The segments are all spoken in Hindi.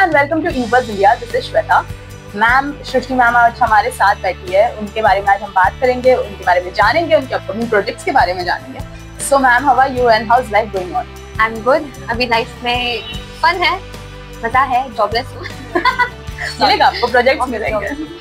And welcome to eBuzz India. This is Shweta ma'am. Srishti ma'am आज हमारे साथ बैठी है, उनके बारे में आज हम बात करेंगे, उनके बारे में जानेंगे, उनके अपकमिंग प्रोजेक्ट्स के बारे में जानेंगे। So ma'am, how are you and how is life going on? I am good. अभी लाइफ में फन है, मजा है, जॉबलेस हूँ। मिलेगा आपको, प्रोजेक्ट्स मिलेंगे।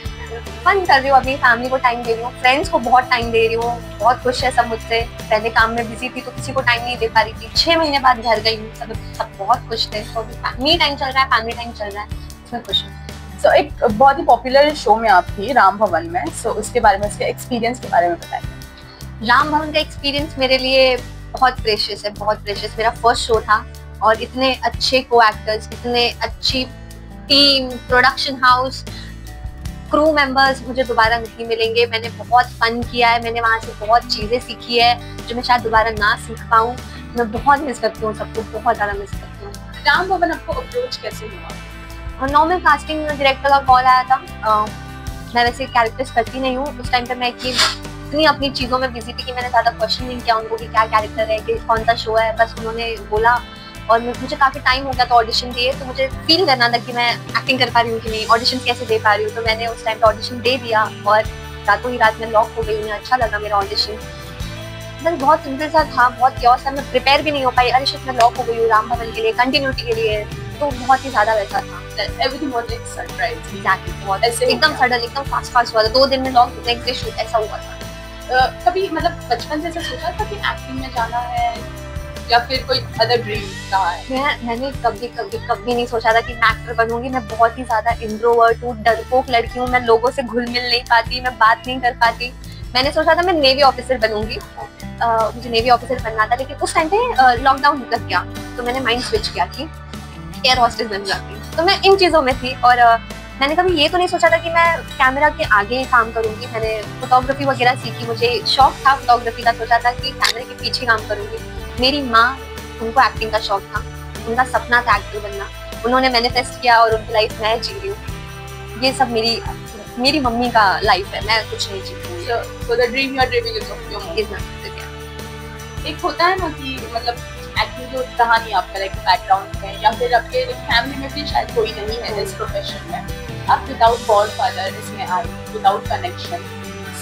फन कर रही हूँ, अभी फैमिली को टाइम दे रही हूँ, फ्रेंड्स को बहुत टाइम दे रही हूँ। बहुत खुश है सब मुझसे। पहले काम में बिजी थी तो किसी को टाइम नहीं दे पा रही थी। 6 महीने बाद घर गई हूँ, सब बहुत खुश थे। तो मी टाइम चल रहा है, फैमिली टाइम चल रहा है, इसमें खुश हूँ। सो एक बहुत ही पॉपुलर शो में आप थी, राम भवन में। सो उसके बारे में, उसके एक्सपीरियंस के बारे में बताइए। राम भवन का एक्सपीरियंस मेरे लिए बहुत प्रेशियस है, बहुत प्रेशियस। मेरा फर्स्ट शो था और इतने अच्छे को एक्टर्स, इतने अच्छी team, production house, crew members मुझे दोबारा नहीं मिलेंगे। मैंने बहुत फन किया है, मैंने वहाँ से बहुत चीज़ें सीखी है जो मैं शायद दोबारा ना सीख पाऊँ। मैं बहुत मिस करती हूँ सबको, बहुत ज़्यादा मिस करती हूँ। राम भवन आपको अप्रोच कैसे हुआ? नॉर्मल कास्टिंग डायरेक्टर का कॉल आया था। मैं वैसे कैरेक्टर्स करती नहीं हूँ। उस टाइम पे मैं इतनी अपनी चीज़ों में बिजी थी कि मैंने ज़्यादा क्वेश्चन नहीं किया उनको कि क्या कैरेक्टर है, कि कौन सा शो है। बस उन्होंने बोला और मुझे काफ़ी टाइम हो गया था ऑडिशन दिए, तो मुझे फील करना था कि मैं एक्टिंग कर पा रही हूँ कि नहीं, ऑडिशन कैसे दे पा रही हूँ। तो मैंने उस टाइम पे ऑडिशन दे दिया और रातों ही रात में लॉक हो गई। उन्हें अच्छा लगा मेरा ऑडिशन। बस बहुत सिंपल सा था, बहुत क्योस था। मैं प्रिपेयर भी नहीं हो पाई। अरे शिट, मैं लॉक हो गई हूँ राम भवन के लिए, कंटिन्यूटी के लिए। तो बहुत ही ज़्यादा वैसा था। Everything was like surprise. Exactly, बहुत ऐसे एकदम सडन, एकदम फास्ट हुआ था। 2 दिन में लॉक, नेक्स्ट डे शूट, ऐसा हुआ था। कभी मतलब बचपन से ऐसा सोचा था कि एक्टिंग में जाना है या फिर कोई अदर ड्रीम रहा है? मैंने कभी नहीं सोचा था कि मैं एक्टर बनूंगी। मैं बहुत ही ज्यादा इंट्रोवर्ट हूँ, डरपोक लड़की हूँ। मैं लोगों से घुल मिल नहीं पाती, मैं बात नहीं कर पाती। मैंने सोचा था मैं नेवी ऑफिसर बनूंगी। मुझे नेवी ऑफिसर बनना था, लेकिन उस टाइम पे लॉकडाउन लग गया तो मैंने माइंड स्विच किया कि एयर होस्टेस बन जाती। तो मैं इन चीज़ों में थी और मैंने कभी ये तो नहीं सोचा था कि मैं कैमरा के आगे काम करूंगी। मैंने फोटोग्राफी वगैरह सीखी, मुझे शौक था फोटोग्राफी का। सोचा था कि कैमरे के पीछे काम करूंगी। मेरी माँ, उनको एक्टिंग का शौक था, उनका सपना था एक्टर बनना। उन्होंने मैनिफेस्ट किया और उनकी लाइफ मैं जी रही हूँ। ये सब मेरी मम्मी का लाइफ है, मैं कुछ नहीं जी रही हूँ। So the dream you are dreaming is of your mom. एक होता है ना कि मतलब एक्टिंग जो रहा नहीं आपका लाइक बैकग्राउंड में, या फिर आपके फैमिली में भी शायद कोई नहीं है इस प्रोफेशन में। आप विदाउट गॉडफादर इसमें आए, विदाउट कनेक्शन।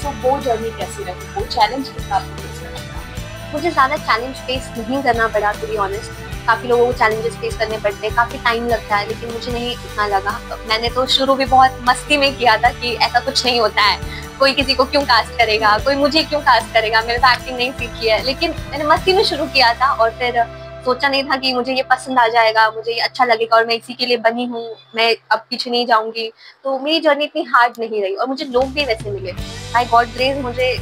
सो वो जर्नी कैसी रही, वो चैलेंज कितना आपको फेस करना पड़ा? मुझे ज़्यादा चैलेंज फेस नहीं करना पड़ा, टू बी ऑनेस्ट। काफ़ी लोगों को चैलेंजेस फेस करने पड़ते हैं, काफ़ी टाइम लगता है, लेकिन मुझे नहीं इतना लगा। मैंने तो शुरू भी बहुत मस्ती में किया था कि ऐसा कुछ नहीं होता है, कोई किसी को क्यों कास्ट करेगा, कोई मुझे क्यों कास्ट करेगा, मैंने तो एक्टिंग नहीं सीखी है। लेकिन मैंने मस्ती में शुरू किया था और फिर सोचा नहीं था कि मुझे ये पसंद आ जाएगा, मुझे ये अच्छा लगेगा और मैं इसी के लिए बनी हूँ, मैं अब पीछे नहीं जाऊंगी। तो मेरी जर्नी इतनी हार्ड नहीं रही और मुझे लोग भी वैसे मिले। बाय गॉड ग्रेस मुझे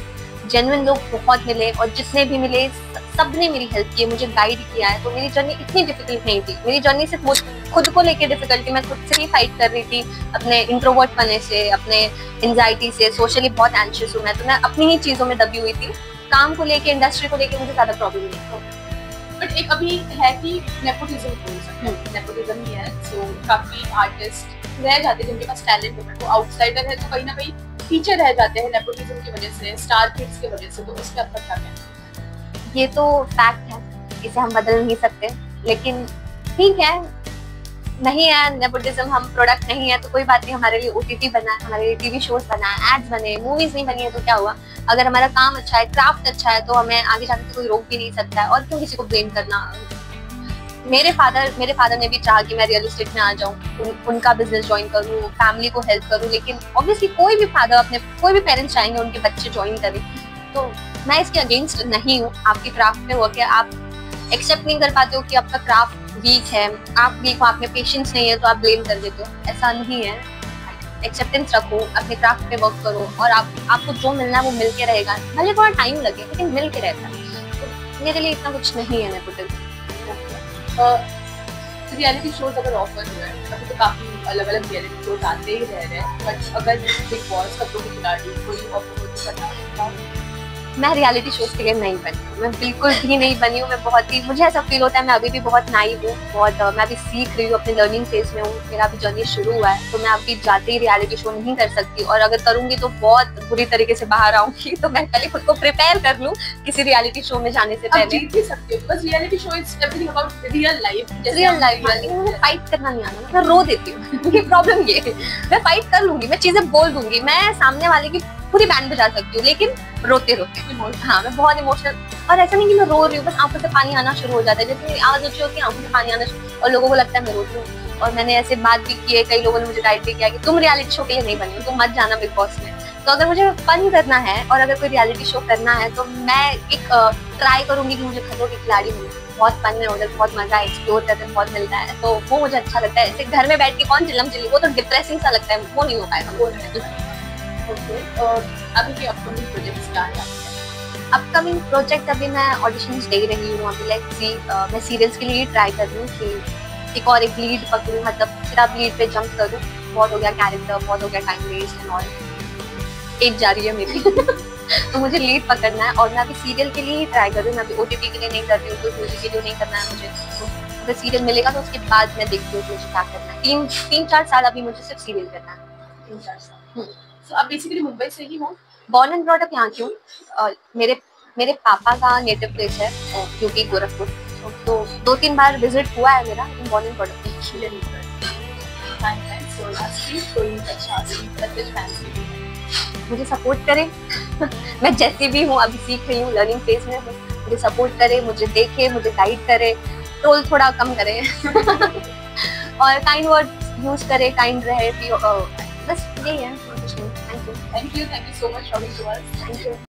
जेन्युइन लोग बहुत मिले और जितने भी मिले सब ने मेरी हेल्प की है, मुझे गाइड किया है। तो मेरी जर्नी इतनी डिफिकल्ट नहीं थी। मेरी जर्नी सिर्फ खुद को लेके डिफिकल्ट थी। मैं खुद से ही फाइट कर रही थी, अपने इंट्रोवर्ट पने से, अपने एंजाइटी से। सोशली बहुत एंशियस हूँ मैं, तो मैं अपनी ही चीज़ों में दबी हुई थी। काम को लेके, इंडस्ट्री को लेके मुझे ज़्यादा प्रॉब्लम नहीं था। बट एक अभी है कि नेपोटिज्म बोल सकते हैं, नेपोटिज्म ही है। सो काफ़ी आर्टिस्ट रह जाते हैं जिनके पास टैलेंट है, वो आउटसाइडर है तो कहीं ना कहीं पीछे रह जाते हैं नेपोटिज्म की वजह से, स्टार किड्स की वजह से। तो उसके अब तक क्या कहना है? ये तो फैक्ट है, इसे हम बदल नहीं सकते, लेकिन ठीक है, नहीं है नेपोटिज्म, हम प्रोडक्ट नहीं है तो कोई बात नहीं। हमारे लिए ओटीटी बना है, हमारे लिए टीवी शोज बना है, एड्स बने, मूवीज नहीं बनी है तो क्या हुआ? अगर हमारा काम अच्छा है, क्राफ्ट अच्छा है, तो हमें आगे जाकर कोई रोक भी नहीं सकता है। और क्यों किसी को ब्लेम करना? मेरे फादर ने भी चाहा कि मैं रियल एस्टेट में आ जाऊं, उनका बिजनेस ज्वाइन करूं, फैमिली को हेल्प करूं। लेकिन ऑब्वियसली कोई भी पेरेंट्स चाहेंगे उनके बच्चे ज्वाइन करें। तो मैं इसके अगेंस्ट नहीं हूँ। आपकी क्राफ्ट में हो के आप एक्सेप्ट नहीं कर पाते हो कि आपका क्राफ्ट वीक है, आप वीक हो, आप में पेशेंस नहीं है तो आप ब्लेम कर देते हो। ऐसा नहीं है। एक्सेप्टेंस रखो, अपने क्राफ्ट पे वर्क करो और आपको जो मिलना है वो मिल के रहेगा। भले थोड़ा टाइम लगे लेकिन मिल के रहता है। तो मेरे लिए इतना कुछ नहीं है नेपोटिज्म। रियलिटी शोज अगर ऑफर हुए, अभी तो काफ़ी अलग अलग रियलिटी शोज आते ही रह रहे हैं, बट अगर बिग बॉस, कपड़ों की खिलाड़ी कोई ऑफर हो तो करना? मैं रियलिटी शोज के लिए नहीं बनी हूँ, मैं बिल्कुल भी नहीं बनी हूँ। मैं बहुत ही, मुझे ऐसा फील होता है मैं अभी भी बहुत नाइव हूँ, बहुत मैं अभी सीख रही हूँ, अपने लर्निंग फेज में हूँ, मेरा अभी जर्नी शुरू हुआ है। तो मैं अभी जाते ही रियलिटी शो नहीं कर सकती, और अगर करूंगी तो बहुत बुरी तरीके से बाहर आऊंगी। तो मैं पहले खुद को प्रिपेयर कर लूँ किसी रियलिटी शो में जाने से पहले। जीत भी सकती हो, because reality show is everything about real life. Real life में मुझे फाइट करना नहीं आता, मैं रो देती हूँ। ये प्रॉब्लम ये है, मैं फाइट कर लूंगी, मैं चीजें बोल दूंगी, मैं सामने वाले की पूरी बैंड बजा सकती हूँ, लेकिन रोते रोते। हाँ, मैं बहुत इमोशनल, और ऐसा नहीं कि मैं रो रही हूँ, बस आंखों से पानी आना शुरू हो जाता है। जैसे आवाज ऊंची होती है, आंखों से पानी आना शुरू, और लोगों को लगता है मैं रोती हूँ। और मैंने ऐसे बात भी की है, कई लोगों ने मुझे गाइड भी किया कि तुम रियलिटी शो के लिए नहीं बनी हो, तुम मत जाना बिग बॉस में। तो अगर मुझे फन करना है और अगर कोई रियलिटी शो करना है तो मैं एक ट्राई करूंगी कि मुझे खतरों के खिलाड़ी मिले। बहुत फन है उधर, बहुत मजा एक्सप्लोर करते हैं, बहुत मिलता है, तो वो मुझे अच्छा लगता है। ऐसे घर में बैठ के कौन चिल्लम चिल्ली, वो तो डिप्रेसिंग सा लगता है, वो नहीं हो पाएगा। वो ओके, और अभी के अपकमिंग प्रोजेक्ट्स क्या है? अपकमिंग प्रोजेक्ट अभी मैं ऑडिशंस दे रही हूँ। अभी लेट्स सी, मैं सीरियल्स के लिए ट्राई कर रही हूँ कि एक और एक लीड पकड़ूँ, मतलब फिर आप लीड पे जंप करूँ। बहुत हो गया कैरेक्टर, बहुत हो गया time waste and all, age जा रही है मेरी। तो मुझे लीड पकड़ना है, और मैं अभी सीरियल के लिए ही ट्राई कर रही हूँ। मैं अभी ओटीटी के लिए नहीं कर रही हूँ, तो म्यूजिक के लिए नहीं करना है मुझे। तो अगर सीरियल मिलेगा तो उसके बाद मैं देखती हूँ कि मुझे क्या करना है। 3-4 साल अभी मुझे सिर्फ सीरियल करना है। 3-4 साल। सो आप बेसिकली मुंबई से ही हो? बॉर्न एंड ब्रॉट अप यहाँ की हूँ। मेरे पापा का नेटिव प्लेस है यूपी गोरखपुर, तो 2-3 बार विजिट हुआ है मेरा, लेकिन बॉर्न एंड ब्रॉट अप मुझे सपोर्ट करे। मैं जैसी भी हूँ, अभी सीख रही हूँ, लर्निंग फेज में हूँ। मुझे सपोर्ट करे, मुझे देखे, मुझे गाइड करे, ट्रोल थोड़ा कम करे। और काइंड वर्ड यूज करे, काइंड रहे, बस यही है। Thank you so much for talking to us. Thank you.